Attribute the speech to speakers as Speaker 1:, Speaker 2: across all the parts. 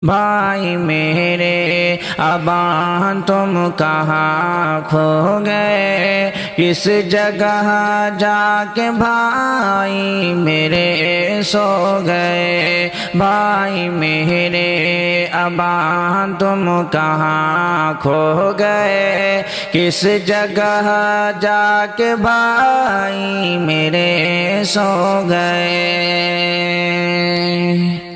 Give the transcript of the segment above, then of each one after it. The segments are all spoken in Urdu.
Speaker 1: بھائی میرے ابا تم کہاں کھو گئے، کس جگہ جا کے بھائی میرے سو گئے۔ بھائی میرے ابا تم کہاں کھو گئے، کس جگہ جا کے بھائی میرے سو گئے۔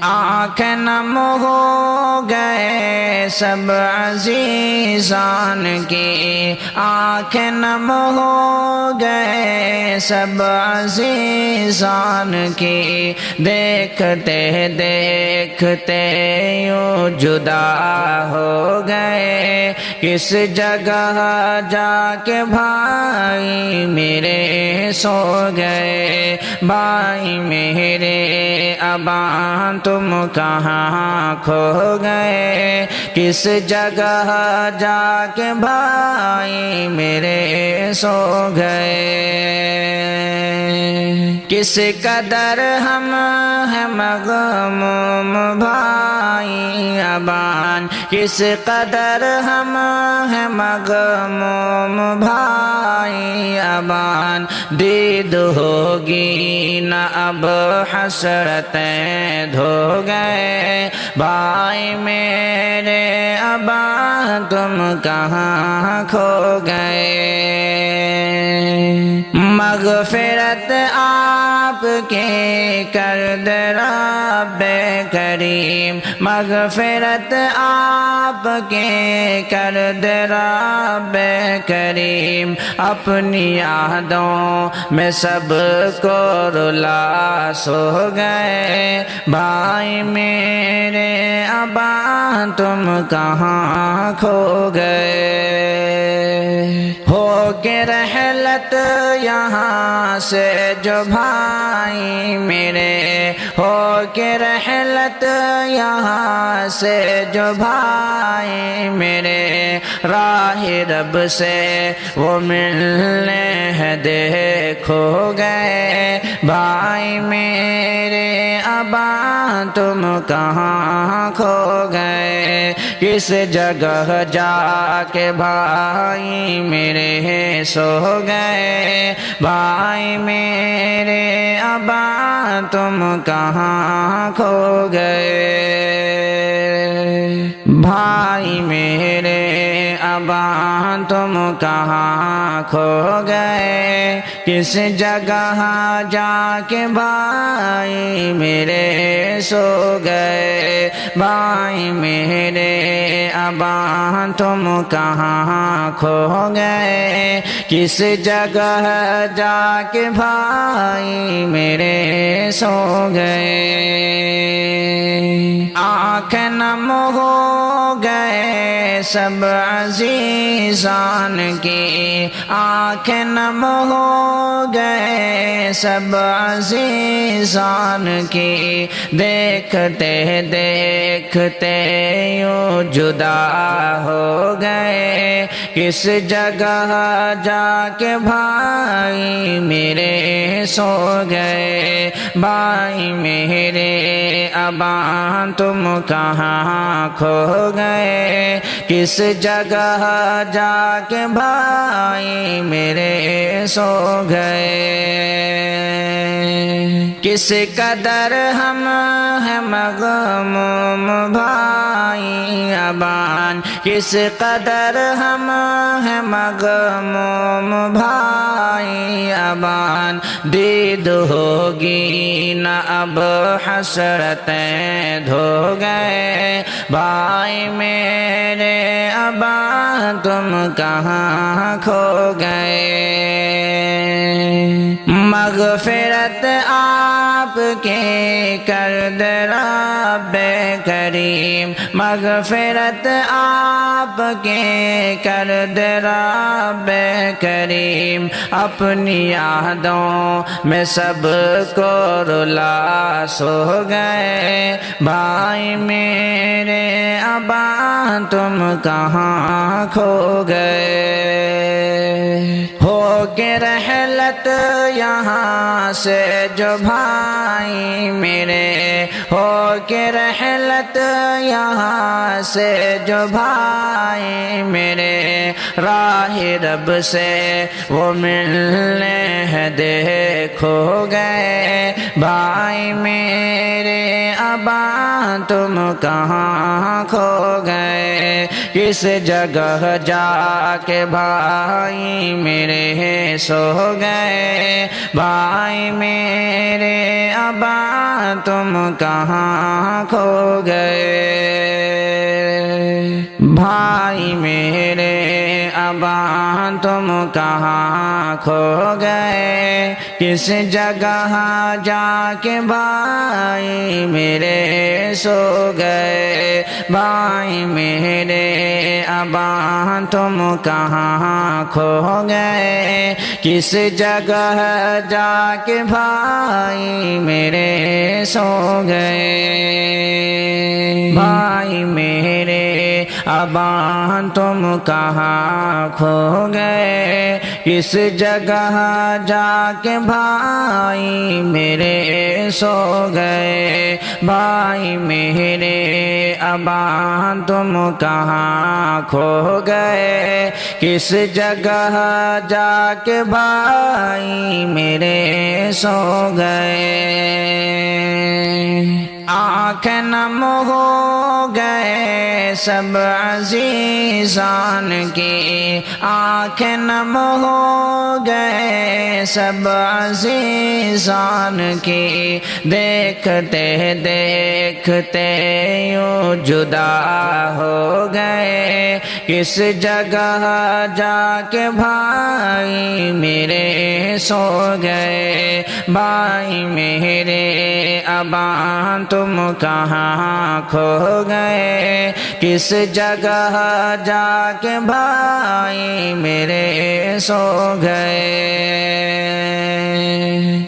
Speaker 1: آنکھیں نم ہو گئے سب عزیزان کی، آنکھیں نم ہو گئے سب عزیزان کی، دیکھتے دیکھتے یوں جدا ہو گئے، کس جگہ جا کے بھائی میرے سو گئے۔ بھائی میرے ابا تم کہاں کھو گئے، کس جگہ جا کے بھائی میرے سو گئے۔ کس قدر ہم ہیں مغموم بھائی ابان، کس قدر ہم ہیں مغموم بھائی ابان، دید ہوگی نہ اب حسرتیں دھو گئے۔ بھائی میرے ابا تم کہاں کھو گئے۔ مغفرت آپ کے کر دے رب کریم، مغفرت آپ کے کر دے رب کریم، اپنی یادوں میں سب کو رلا سو گئے۔ بھائی میرے ابا تم کہاں کھو گئے۔ ہو کے رحلت یہاں سے جو بھائی میرے، ہو کے رحلت یہاں سے جو بھائی میرے، راہ رب سے وہ ملنے ہے دیکھو گئے۔ بھائی میرے ابا تم کہاں کھو گئے، کس جگہ جا کے بھائی میرے سو گئے۔ بھائی میرے ابا تم کہاں کھو گئے۔ بھائی میرے ابا تم کہاں کھو گئے، کس جگہ جا کے بھائی میرے سو گئے۔ بھائی میرے ابا تم کہاں کھو گئے، کس جگہ جا کے بھائی میرے سو گئے۔ آنکھیں نم ہو گئے سب عزیزان کی، آنکھیں نم ہو گئے سب عزیزان کی، دیکھتے دیکھتے یوں جدا ہو گئے، کس جگہ جا کے بھائی میرے سو گئے۔ بھائی میرے ابا تم کہاں کھو گئے، کس جگہ جا کے بھائی میرے سو گئے۔ کس قدر ہم ہیں مغموم بھائی ابان، کس قدر ہم ہیں مغموم بھائی ابان، دید ہوگی نہ اب حسرتیں دھو گئے۔ بھائی میرے ابا تم کہاں کھو گئے۔ مغفرت آپ کے کر دے رب کریم، مغفرت آپ کے کر دے رب کریم، اپنی یادوں میں سب کو رلا سو گئے۔ بھائی میرے ابا تم کہاں کھو گئے۔ ہو کے رحلت یہاں سے جو بھائی میرے، ہو کے رحلت یہاں سے جو بھائی میرے، راہ رب سے وہ ملنے ہیں دیکھو گئے بھائی میرے، ابا تم کہاں کھو گئے، کس جگہ جا کے بھائی میرے سو گئے بھائی میرے، ابا تم کہاں کھو گئے بھائی میرے، ابا تم کہاں کھو گئے، کس جگہ جا کے بھائی میرے سو گئے بھائی میرے، ابا تم کہاں کھو گئے، کس جگہ جا کے بھائی میرے سو گئے بھائی میرے، ابا تم کہاں کھو گئے، کس جگہ جا کے بھائی میرے سو گئے بھائی میرے، ابا تم کہاں کھو گئے، کس جگہ جا کے بھائی میرے سو گئے، آنکھیں نم ہو گئے سب عزیزان کی، آنکھیں نم ہو گئے سب عزیزان کی، دیکھتے دیکھتے یوں جدا ہو گئے، کس جگہ جا کے بھائی میرے سو گئے بھائی میرے، ابا تم کہاں کھو گئے، کس جگہ جا کے بھائی میرے سو گئے،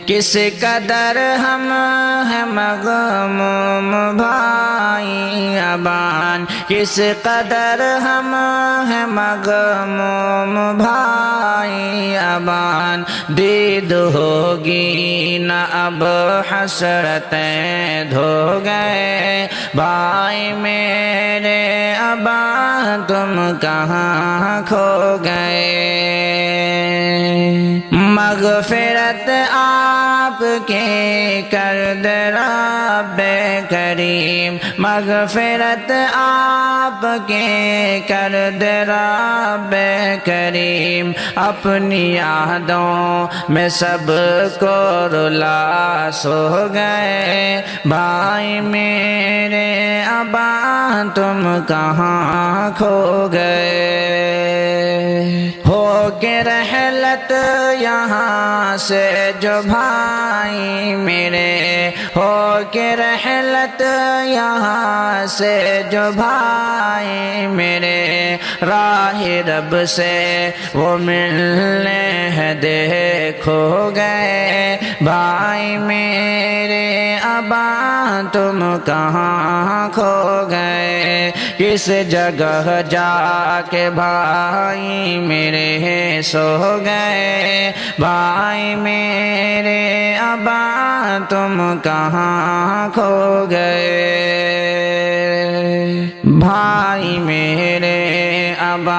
Speaker 1: کس قدر ہم ہیں مغموم بھائی ابان، کس قدر ہم ہیں مغموم بھائی ابان، دید ہوگی نہ اب حسرتیں دھو گئے بھائی میرے، ابا تم کہاں کھو گئے، مغفرت آپ کے کر دے رب کریم، مغفرت آپ کے کر دے رب کریم، اپنی یادوں میں سب کو رلا سو گئے بھائی میرے، ابا تم کہاں کھو گئے، ہو کے رحلت یہاں سے جو بھائی میرے، ہو کے رحلت یہاں سے جو بھائی میرے، راہ رب سے وہ ملنے ہیں دیکھو گئے بھائی میرے، ابا تم کہاں کھو گئے، کس جگہ جا کے بھائی میرے سو گئے بھائی میرے، ابا تم کہاں کھو گئے بھائی میرے، ابا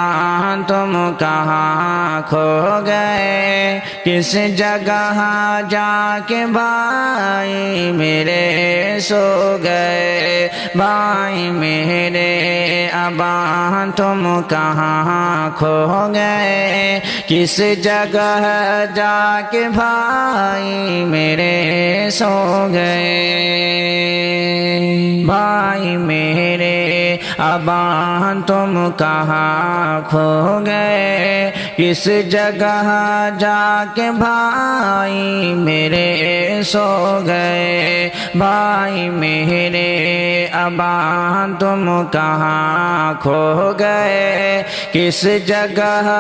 Speaker 1: تم کہاں کھو گئے، کس جگہ جا کے بھائی میرے سو گئے بھائی میرے، ابا تم کہاں کھو گئے، کس جگہ جا کے بھائی میرے سو گئے بھائی میرے، ابا تم کہاں کھو گئے، کس جگہ جا کے بھائی میرے سو گئے بھائی میرے، ابا تم کہاں کھو گئے، کس جگہ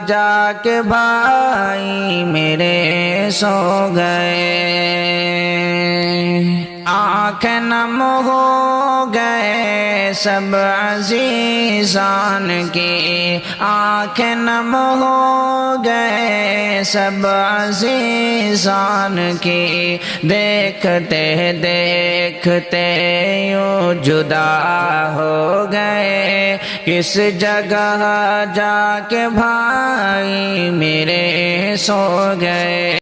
Speaker 1: جا کے بھائی میرے سو گئے، آنکھ نم ہو گئے سب عزیزان کی، آنکھ نم ہو گئے سب عزیزان کی، دیکھتے دیکھتے یوں جدا ہو گئے، کس جگہ جا کے بھائی میرے سو گئے۔